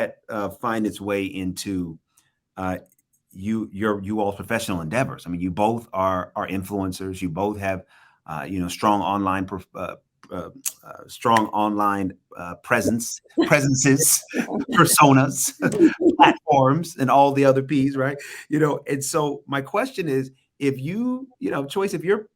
that find its way into you all's professional endeavors? I mean, you both are influencers. You both have strong online strong online presences, personas, platforms, and all the other P's, right? And so my question is, if Choyce, if you're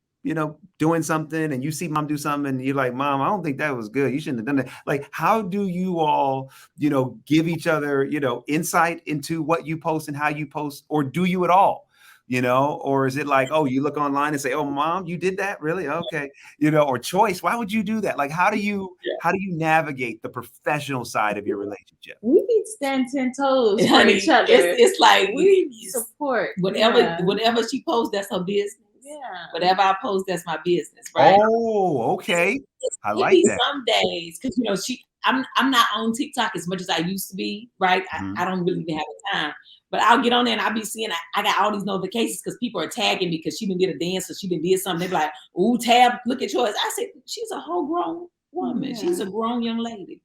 doing something and you see mom do something and you're like, Mom, I don't think that was good. You shouldn't have done that. Like, how do you all, give each other, insight into what you post and how you post, or do you at all? Or is it like, oh, you look online and say, oh, Mom, you did that? Really? Okay. Or Choyce, why would you do that? Like, how do you navigate the professional side of your relationship? We need to stand 10 toes for each other. It's like we support. Whatever she posts, that's her business. Yeah. Whatever I post, that's my business, right? Oh, okay. I like that. Some days, because I'm not on TikTok as much as I used to be, right? Mm-hmm. I don't really even have the time. But I'll get on there and I'll be seeing I got all these notifications because people are tagging me because she didn't get a dance or she didn't did something. They're like, ooh, Tab, look at Choyce. I said, she's a whole grown woman. Yeah. She's a grown young lady.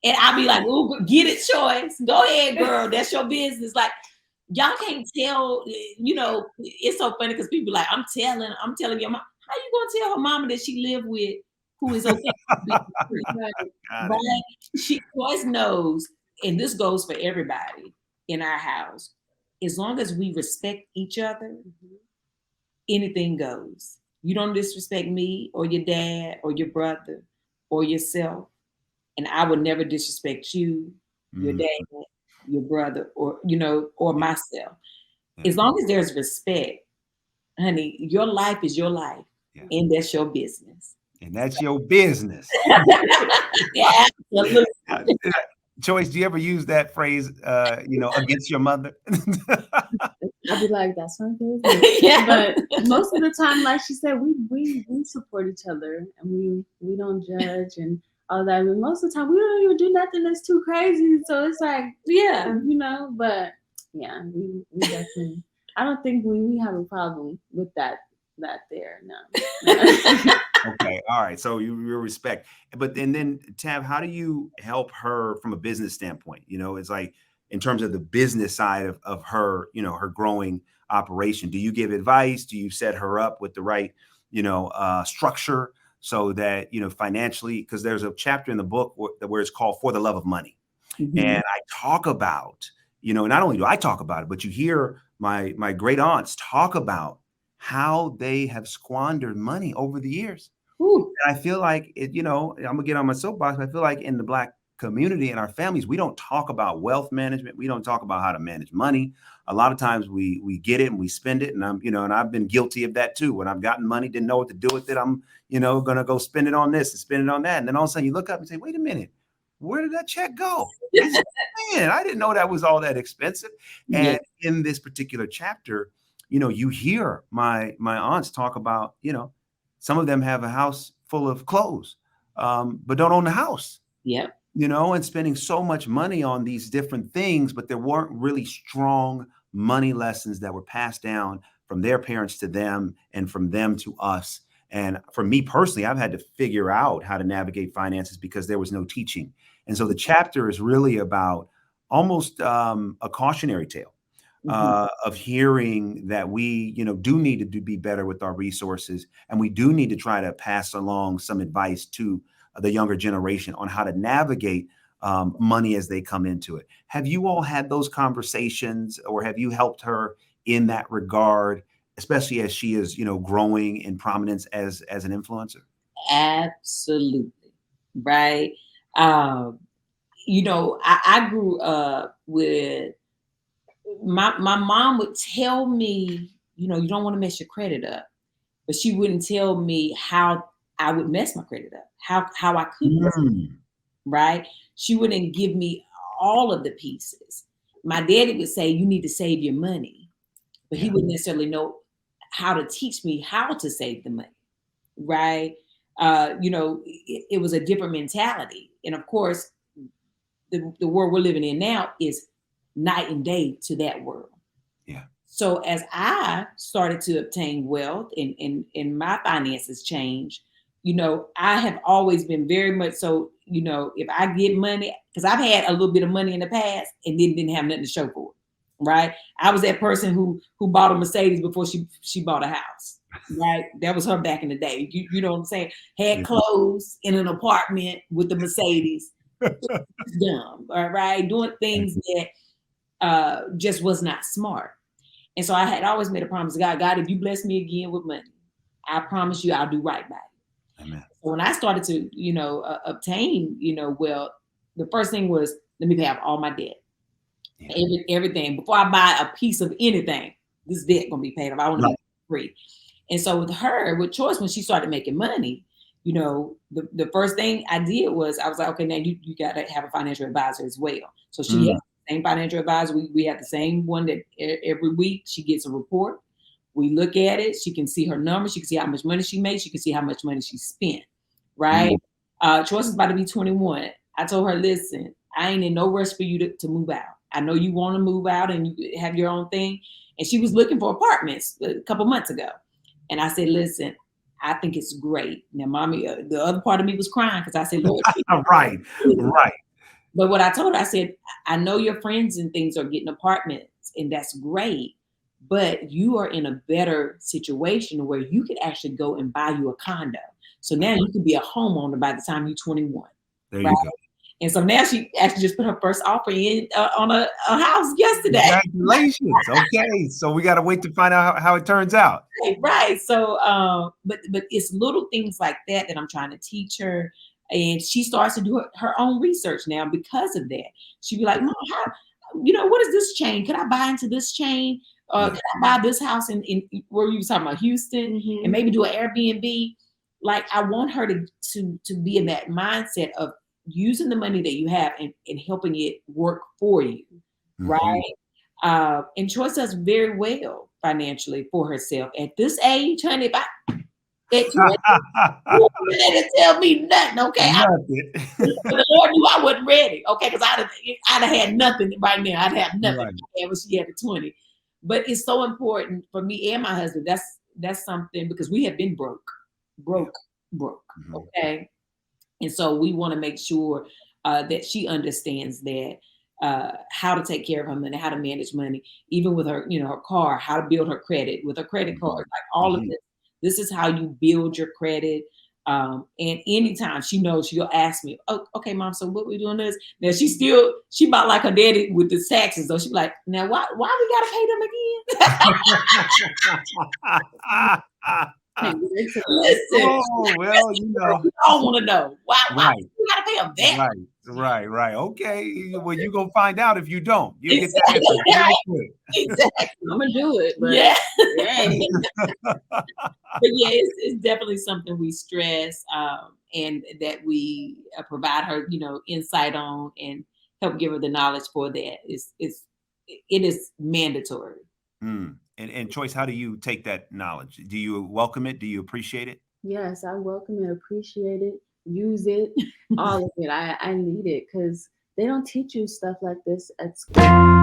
And I'll be like, ooh, get it, Choyce. Go ahead, girl. That's your business. Like, y'all can't tell, it's so funny because people like, I'm telling your mom, how you gonna tell her mama that she live with who is okay? Right? She always knows, and this goes for everybody in our house. As long as we respect each other, anything goes. You don't disrespect me or your dad or your brother or yourself, and I would never disrespect you, your dad, your brother, or myself. As long as there's respect, honey, your life is your life, and that's your business. And that's your business. Yeah, absolutely. Choyce, do you ever use that phrase, against your mother? I'd be like, that's my business. Yeah. But most of the time, like she said, we support each other and we don't judge and all that. But most of the time, we don't even do nothing that's too crazy. So it's like, but yeah, we definitely. I don't think we have a problem with that there. No. Okay. All right. So you respect, but then Tab, how do you help her from a business standpoint? It's like in terms of the business side of her, her growing operation. Do you give advice? Do you set her up with the right, structure so that, financially, because there's a chapter in the book where it's called For the Love of Money. Mm-hmm. And I talk about, not only do I talk about it, but you hear my great aunts talk about how they have squandered money over the years. Ooh. And I feel like I'm gonna get on my soapbox. But I feel like in the Black community and our families, we don't talk about wealth management. We don't talk about how to manage money. A lot of times we get it and we spend it. And and I've been guilty of that too. When I've gotten money, didn't know what to do with it. I'm, gonna go spend it on this and spend it on that. And then all of a sudden you look up and say, wait a minute, where did that check go? Man, I didn't know that was all that expensive. And in this particular chapter, you hear my aunts talk about, some of them have a house full of clothes, but don't own the house. Yep. And spending so much money on these different things, but there weren't really strong money lessons that were passed down from their parents to them and from them to us. And for me personally, I've had to figure out how to navigate finances because there was no teaching. And so the chapter is really about almost a cautionary tale. Of hearing that we, do need to be better with our resources. And we do need to try to pass along some advice to the younger generation on how to navigate money as they come into it. Have you all had those conversations, or have you helped her in that regard, especially as she is, growing in prominence as an influencer? Absolutely. Right. I grew up with my mom would tell me, you don't want to mess your credit up, but she wouldn't tell me how I would mess my credit up, how I could, right? She wouldn't give me all of the pieces. My daddy would say, you need to save your money, but he wouldn't necessarily know how to teach me how to save the money, right? It was a different mentality. And of course, the world we're living in now is night and day to that world. Yeah. So as I started to obtain wealth and my finances changed, you know, I have always been very much so, you know, if I get money, because I've had a little bit of money in the past and then didn't have nothing to show for it, right? I was that person who bought a Mercedes before she bought a house, right? That was her back in the day. You know what I'm saying? Had clothes in an apartment with the Mercedes. Dumb, all right? Doing things that just was not smart. And so I had always made a promise to God, God, if you bless me again with money, I promise you I'll do right by you. Amen. So when I started to, you know, obtain, you know, well, the first thing was, let me pay off all my debt. Yeah. Everything. Before I buy a piece of anything, this debt gonna be paid off. I want to be free. And so with her, with Choyce, when she started making money, you know, the first thing I did was I was like, okay, now you got to have a financial advisor as well. So she has the same financial advisor. We have the same one that every week she gets a report. We look at it. She can see her numbers. She can see how much money she makes. She can see how much money she spent. Right. Choyce is about to be 21. I told her, listen, I ain't in no rush for you to move out. I know you want to move out and you have your own thing. And she was looking for apartments a couple months ago. And I said, listen, I think it's great. Now, mommy, the other part of me was crying because I said, Lord. Right. But what I told her, I said, I know your friends and things are getting apartments and that's great, but you are in a better situation where you could actually go and buy you a condo. So now you can be a homeowner by the time you're 21. There you go. And so now she actually just put her first offer in on a house yesterday. Congratulations. Okay. So we got to wait to find out how it turns out. Right. So, but it's little things like that I'm trying to teach her. And she starts to do her own research now because of that. She'd be like, Mom, how, you know, what is this chain? Could I buy into this chain? Could I buy this house in where you were talking about Houston and maybe do an Airbnb? Like, I want her to be in that mindset of using the money that you have and helping it work for you, right? And Choyce does very well financially for herself. At this age, honey, if I at 20, you didn't tell me nothing, okay? The Lord knew I wasn't ready, okay? Because I'd have had nothing right now. I'd have nothing. Right. When she had the 20. But it's so important for me and my husband. That's something because we have been broke, okay? And so we want to make sure that she understands that how to take care of her money, how to manage money, even with her, you know, her car, how to build her credit with her credit card, like all of this. This is how you build your credit. And anytime she knows, she'll ask me, oh, okay, Mom, so what we doing this? Now she about like her daddy with the taxes, though. She's like, now why we gotta pay them again? Listen, oh, well, you know, we all want to know why we gotta pay them that. Right. Okay. Well, you're gonna find out if you don't. You get that answer. Exactly. I'm gonna do it. But yeah. But yeah, it's definitely something we stress and that we provide her, you know, insight on and help give her the knowledge for that. It is mandatory. And Choyce, how do you take that knowledge? Do you welcome it? Do you appreciate it? Yes, I welcome it, appreciate it, use it, all of it. I need it because they don't teach you stuff like this at school.